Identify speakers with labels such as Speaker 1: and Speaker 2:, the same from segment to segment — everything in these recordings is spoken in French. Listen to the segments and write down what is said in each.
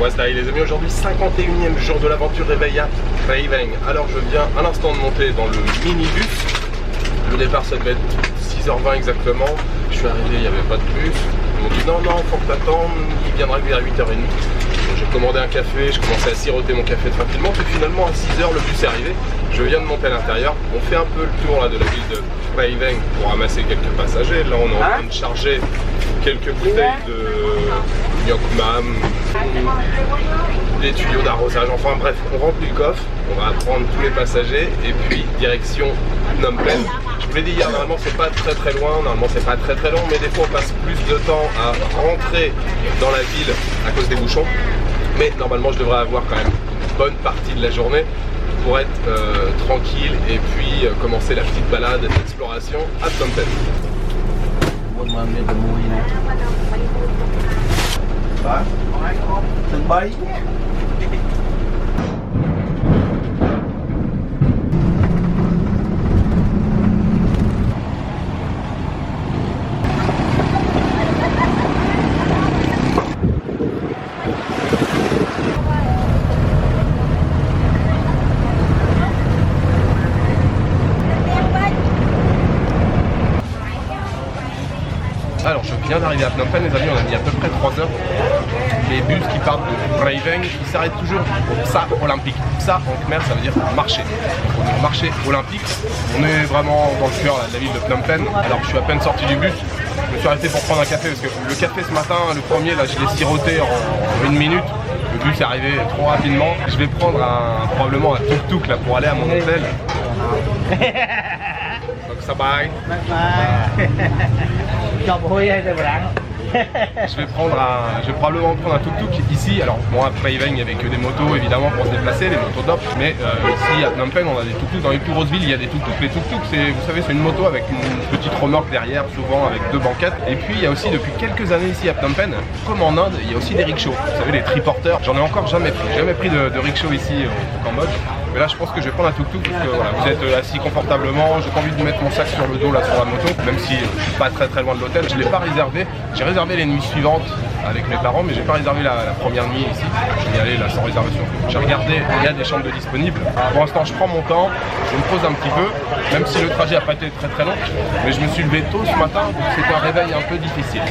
Speaker 1: Wasdai les amis, aujourd'hui 51e jour de l'aventure réveil à Raveng. Alors je viens à l'instant de monter dans le minibus. Le départ ça devait être 6h20 exactement. Je suis arrivé, il n'y avait pas de bus. Ils m'ont dit non, faut que t'attendes, il viendra lui à 8h30. J'ai commandé un café, je commençais à siroter mon café tranquillement, puis finalement à 6h le bus est arrivé. Je viens de monter à l'intérieur, on fait un peu le tour là, de la ville de Raveng pour ramasser quelques passagers. Là on est en train de charger quelques bouteilles de Nyokmam, des tuyaux d'arrosage, enfin bref, on remplit le coffre, on va prendre tous les passagers et puis direction Phnom Penh. Je vous l'ai dit hier, normalement c'est pas très loin, normalement c'est pas très long, mais des fois on passe plus de temps à rentrer dans la ville à cause des bouchons. Mais normalement je devrais avoir quand même une bonne partie de la journée pour être tranquille et puis commencer la petite balade d'exploration à Phnom Penh. Alors je viens d'arriver à Phnom Penh les amis, on a mis à peu près 3 heures. Les bus qui partent de Raveng, ils s'arrêtent toujours au Psa olympique. Psa en khmer ça veut dire marché. Donc on est au marché olympique, on est vraiment dans le cœur là, de la ville de Phnom Penh. Alors je suis à peine sorti du bus, je me suis arrêté pour prendre un café parce que le café ce matin, le premier là je l'ai siroté en 1 minute. Le bus est arrivé trop rapidement. Je vais prendre probablement un tuk-tuk là pour aller à mon hôtel. Donc ça bye. Je vais probablement prendre un tuk-tuk ici. Alors bon, après Raveng il n'y avait que des motos évidemment pour se déplacer, les motos d'op. Mais ici à Phnom Penh on a des tuk-tuk. Dans les plus grosses villes il y a des tuk-tuk. Les tuk-tuk vous savez c'est une moto avec une petite remorque derrière, souvent avec 2 banquettes. Et puis il y a aussi depuis quelques années ici à Phnom Penh, comme en Inde, il y a aussi des rickshaws. Vous savez les triporteurs. J'en ai encore jamais pris de rickshaw ici au Cambodge. Mais là je pense que je vais prendre un tuk-tuk parce que voilà, vous êtes assis confortablement, j'ai pas envie de mettre mon sac sur le dos là sur la moto, même si je suis pas très loin de l'hôtel, je l'ai pas réservé. J'ai réservé les nuits suivantes avec mes parents, mais j'ai pas réservé la première nuit ici. Je vais y aller là sans réservation. J'ai regardé, il y a des chambres de disponibles. Pour l'instant je prends mon temps, je me pose un petit peu, même si le trajet a pas été très long, mais je me suis levé tôt ce matin, donc c'est un réveil un peu difficile.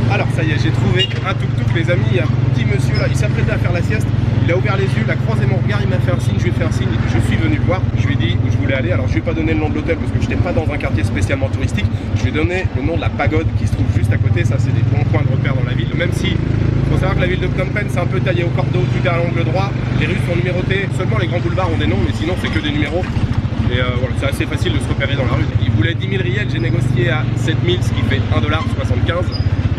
Speaker 1: Alors ça y est, j'ai trouvé un tuk-tuk les amis, il y a un petit monsieur là, il s'apprêtait à faire la sieste, il a ouvert les yeux, il a croisé mon regard, il m'a fait un signe, je lui ai fait un signe, je suis venu le voir, je lui ai dit où je voulais aller, alors je lui ai pas donné le nom de l'hôtel parce que je n'étais pas dans un quartier spécialement touristique, je lui ai donné le nom de la pagode qui se trouve juste à côté, ça c'est des bons points de repère dans la ville, même si il faut savoir que la ville de Phnom Penh c'est un peu taillé au cordeau, tout est à l'angle droit, les rues sont numérotées, seulement les grands boulevards ont des noms, mais sinon c'est que des numéros. Et voilà, c'est assez facile de se repérer dans la rue. Il voulait 10 000 riels, j'ai négocié à 7 000, ce qui fait 1,75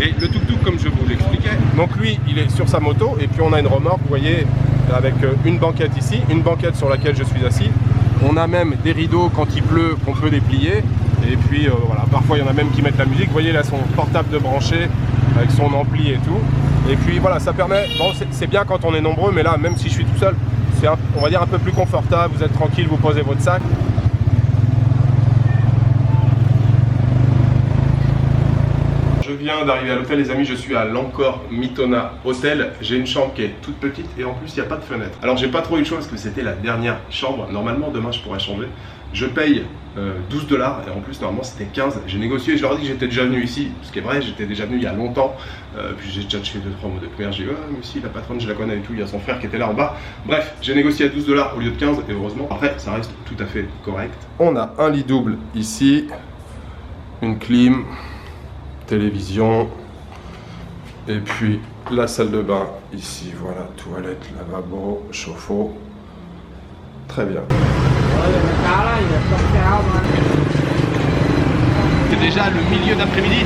Speaker 1: $. Et le tuk-tuk, comme je vous l'expliquais, donc lui, il est sur sa moto, et puis on a une remorque, vous voyez, avec une banquette ici, une banquette sur laquelle je suis assis. On a même des rideaux quand il pleut qu'on peut déplier. Et puis voilà, parfois il y en a même qui mettent la musique. Vous voyez là son portable de branché avec son ampli et tout. Et puis voilà, ça permet, bon c'est bien quand on est nombreux, mais là, même si je suis tout seul, c'est on va dire un peu plus confortable, vous êtes tranquille, vous posez votre sac. Je viens d'arriver à l'hôtel les amis, je suis à l'Angkor Mitona Hotel. J'ai une chambre qui est toute petite et en plus il n'y a pas de fenêtre. Alors j'ai pas trop eu le choix parce que c'était la dernière chambre. Normalement demain je pourrais changer. Je paye 12 $ et en plus normalement c'était 15. J'ai négocié, je leur ai dit que j'étais déjà venu ici, ce qui est vrai, j'étais déjà venu il y a longtemps. Puis j'ai déjà fait 2-3 mots de khmer, j'ai dit mais si la patronne je la connais et tout, il y a son frère qui était là en bas. Bref, j'ai négocié à 12 $ au lieu de 15 et heureusement. Après ça reste tout à fait correct. On a un lit double ici, une clim, télévision et puis la salle de bain ici, voilà, toilette, lavabo, chauffe-eau, très bien. C'est déjà le milieu d'après-midi,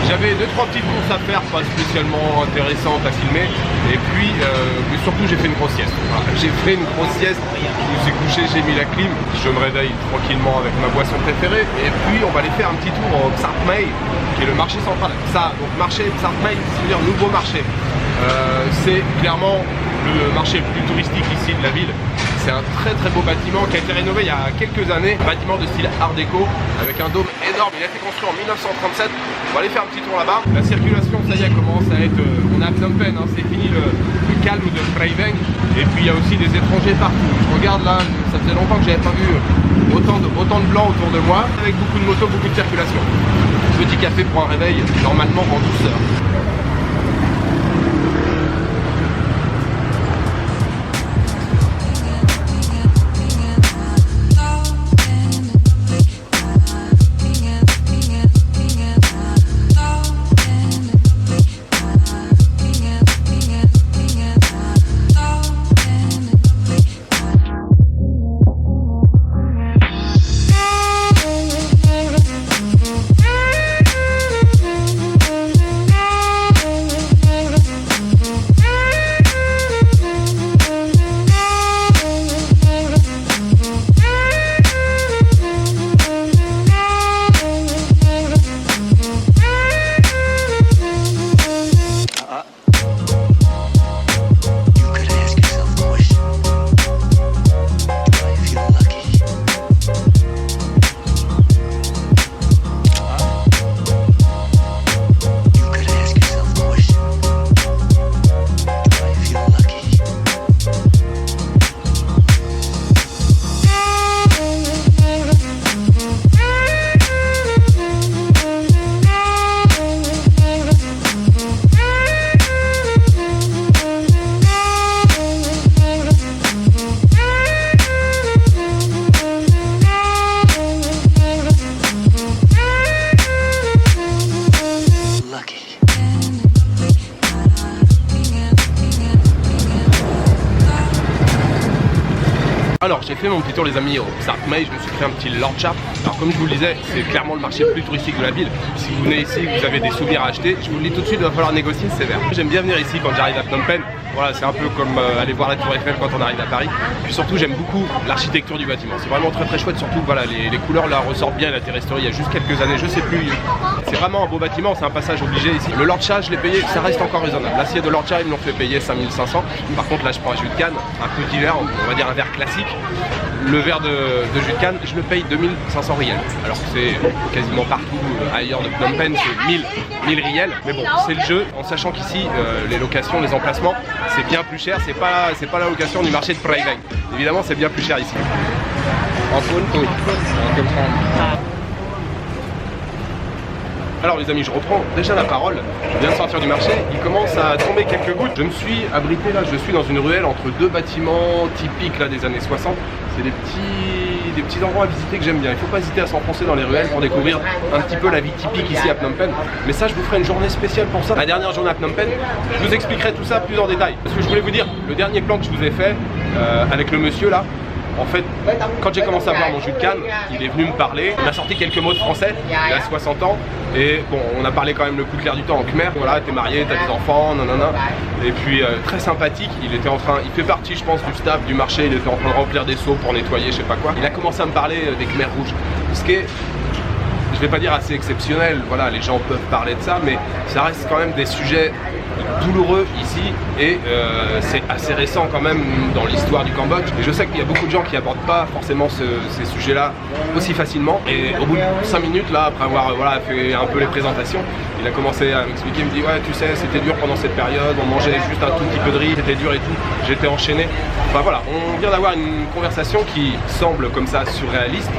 Speaker 1: j'avais 2-3 petites courses à faire, pas spécialement intéressantes à filmer, et puis mais surtout j'ai fait une grosse sieste. Voilà, j'ai fait une grosse sieste, je me suis couché, j'ai mis la clim, je me réveille tranquillement avec ma boisson préférée, et puis on va aller faire un petit tour au Psat May, qui est le marché central. Ça, donc marché Psat May, c'est-à-dire nouveau marché. C'est clairement le marché le plus touristique ici de la ville. C'est un très beau bâtiment qui a été rénové il y a quelques années. Un bâtiment de style art déco avec un dôme énorme. Il a été construit en 1937. On va aller faire un petit tour là-bas. La circulation, ça y est, commence à être... on est à Phnom Penh, hein, c'est fini le calme de Phray Veng. Et puis il y a aussi des étrangers partout. Je regarde là, ça faisait longtemps que j'avais pas vu autant de blancs autour de moi. Avec beaucoup de motos, beaucoup de circulation. Petit café pour un réveil, normalement en douceur. Alors j'ai fait mon petit tour les amis au Sark Mey, je me suis fait un petit Lord Chap. Alors comme je vous le disais, c'est clairement le marché le plus touristique de la ville. Si vous venez ici, vous avez des souvenirs à acheter, je vous le dis tout de suite, il va falloir négocier sévère. J'aime bien venir ici quand j'arrive à Phnom Penh. Voilà, c'est un peu comme aller voir la Tour Eiffel quand on arrive à Paris. Puis surtout j'aime beaucoup l'architecture du bâtiment. C'est vraiment très chouette, surtout voilà, les couleurs là ressortent bien. La terresterie il y a juste quelques années, je sais plus. C'est vraiment un beau bâtiment, c'est un passage obligé ici. Le Lord Cha, je l'ai payé, ça reste encore raisonnable. L'acier de Lord Cha, ils me l'ont fait payer 5500. Par contre là je prends un jus de canne, un petit verre, on va dire un verre classique. Le verre de jus de canne, je le paye 2500 riels. Alors que c'est quasiment partout ailleurs de Phnom Penh, c'est 1000 riels. Mais bon, c'est le jeu, en sachant qu'ici, les locations, les emplacements, c'est bien plus cher. C'est pas la location du marché de Phray Veng. Évidemment, c'est bien plus cher ici. Alors les amis, je reprends déjà la parole, je viens de sortir du marché, il commence à tomber quelques gouttes. Je me suis abrité là, je suis dans une ruelle entre deux bâtiments typiques là, des années 60. C'est des petits endroits à visiter que j'aime bien. Il ne faut pas hésiter à s'enfoncer dans les ruelles pour découvrir un petit peu la vie typique ici à Phnom Penh. Mais ça, je vous ferai une journée spéciale pour ça. La dernière journée à Phnom Penh, je vous expliquerai tout ça plus en détail. Parce que je voulais vous dire, le dernier plan que je vous ai fait avec le monsieur là, en fait, quand j'ai commencé à boire mon jus de canne, il est venu me parler, il m'a sorti quelques mots de français, il a 60 ans, et bon, on a parlé quand même le plus clair du temps en khmer, voilà, t'es marié, t'as des enfants, nanana, et puis très sympathique, il était en train, il fait partie je pense du staff du marché, il était en train de remplir des seaux pour nettoyer, je sais pas quoi. Il a commencé à me parler des khmers rouges, ce qui est, je vais pas dire assez exceptionnel, voilà, les gens peuvent parler de ça, mais ça reste quand même des sujets douloureux ici et c'est assez récent quand même dans l'histoire du Cambodge et je sais qu'il y a beaucoup de gens qui abordent pas forcément ces sujets là aussi facilement et au bout de 5 minutes là après avoir voilà, fait un peu les présentations il a commencé à m'expliquer, il me dit ouais tu sais c'était dur pendant cette période, on mangeait juste un tout petit peu de riz, c'était dur et tout, j'étais enchaîné. Enfin voilà, on vient d'avoir une conversation qui semble comme ça surréaliste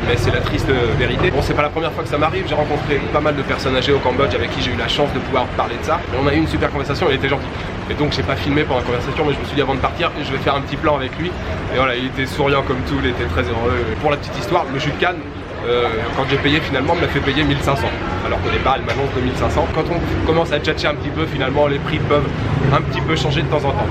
Speaker 1: mais c'est la triste vérité. Bon c'est pas la première fois que ça m'arrive, j'ai rencontré pas mal de personnes âgées au Cambodge avec qui j'ai eu la chance de pouvoir parler de ça et on a eu une super conversation, il était gentil. Et donc j'ai pas filmé pendant la conversation mais je me suis dit avant de partir je vais faire un petit plan avec lui et voilà il était souriant comme tout, il était très heureux. Pour la petite histoire, le jus de canne quand j'ai payé finalement me l'a fait payer 1500 alors qu'au départ elle m'annonce 2500. Quand on commence à tchatcher un petit peu finalement les prix peuvent un petit peu changer de temps en temps.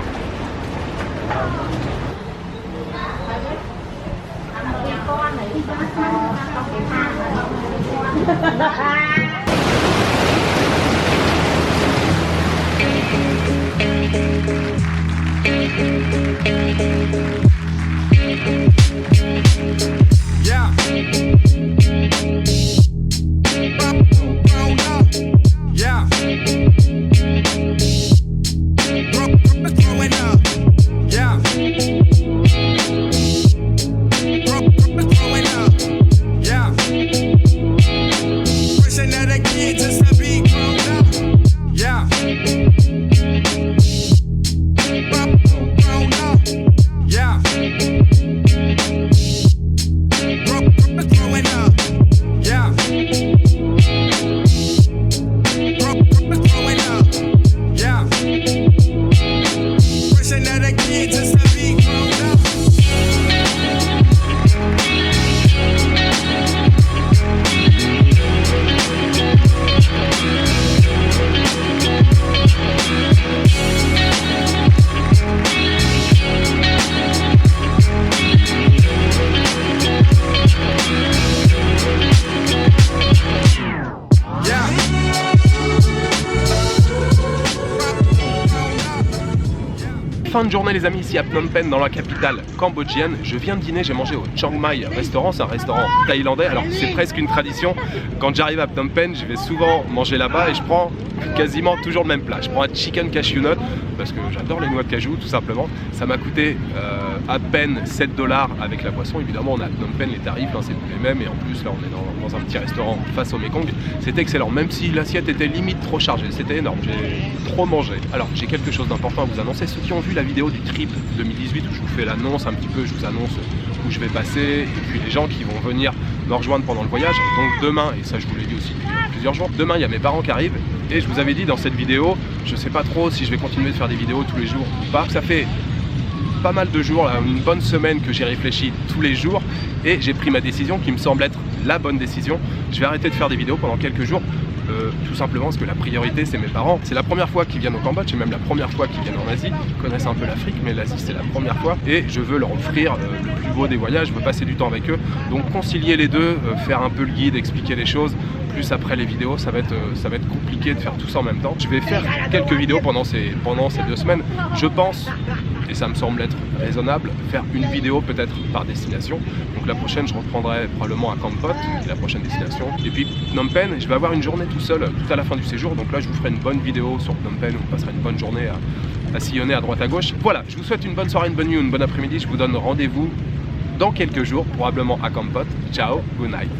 Speaker 2: Yeah. Yeah. Growing up. Yeah.
Speaker 1: Fin de journée les amis, ici à Phnom Penh dans la capitale cambodgienne. Je viens de dîner, j'ai mangé au Chiang Mai restaurant, c'est un restaurant thaïlandais. Alors c'est presque une tradition, quand j'arrive à Phnom Penh, je vais souvent manger là-bas et je prends quasiment toujours le même plat. Je prends un chicken cashew nut parce que j'adore les noix de cajou tout simplement. Ça m'a coûté à peine 7 $ avec la boisson. Évidemment on a à Phnom Penh les tarifs, hein, c'est plus les mêmes et en plus là on est dans un petit restaurant face au Mekong. C'était excellent, même si l'assiette était limite trop chargée, c'était énorme, j'ai trop mangé. Alors j'ai quelque chose d'important à vous annoncer, ceux qui ont vu la vidéo du trip 2018 où je vous fais l'annonce un petit peu, je vous annonce où je vais passer et puis les gens qui vont venir me rejoindre pendant le voyage. Donc demain, et ça je vous l'ai dit aussi depuis plusieurs jours, demain il y a mes parents qui arrivent et je vous avais dit dans cette vidéo, je sais pas trop si je vais continuer de faire des vidéos tous les jours ou pas. Ça fait pas mal de jours, là, une bonne semaine que j'ai réfléchi tous les jours et j'ai pris ma décision qui me semble être la bonne décision. Je vais arrêter de faire des vidéos pendant quelques jours. Tout simplement parce que la priorité c'est mes parents. C'est la première fois qu'ils viennent au Cambodge, c'est même la première fois qu'ils viennent en Asie. Ils connaissent un peu l'Afrique, mais l'Asie c'est la première fois et je veux leur offrir le plus beau des voyages, je veux passer du temps avec eux. Donc concilier les deux, faire un peu le guide, expliquer les choses, plus après les vidéos, ça va être compliqué de faire tout ça en même temps. Je vais faire quelques vidéos pendant ces 2 semaines. Je pense, et ça me semble être raisonnable, faire une vidéo peut-être par destination. Donc la prochaine je reprendrai probablement à Kampot, la prochaine destination. Et puis Phnom Penh, je vais avoir une journée tout seul, tout à la fin du séjour. Donc là je vous ferai une bonne vidéo sur Phnom Penh où on passera une bonne journée à sillonner à droite à gauche. Voilà, je vous souhaite une bonne soirée, une bonne nuit, une bonne après-midi. Je vous donne rendez-vous dans quelques jours, probablement à Kampot. Ciao, good night.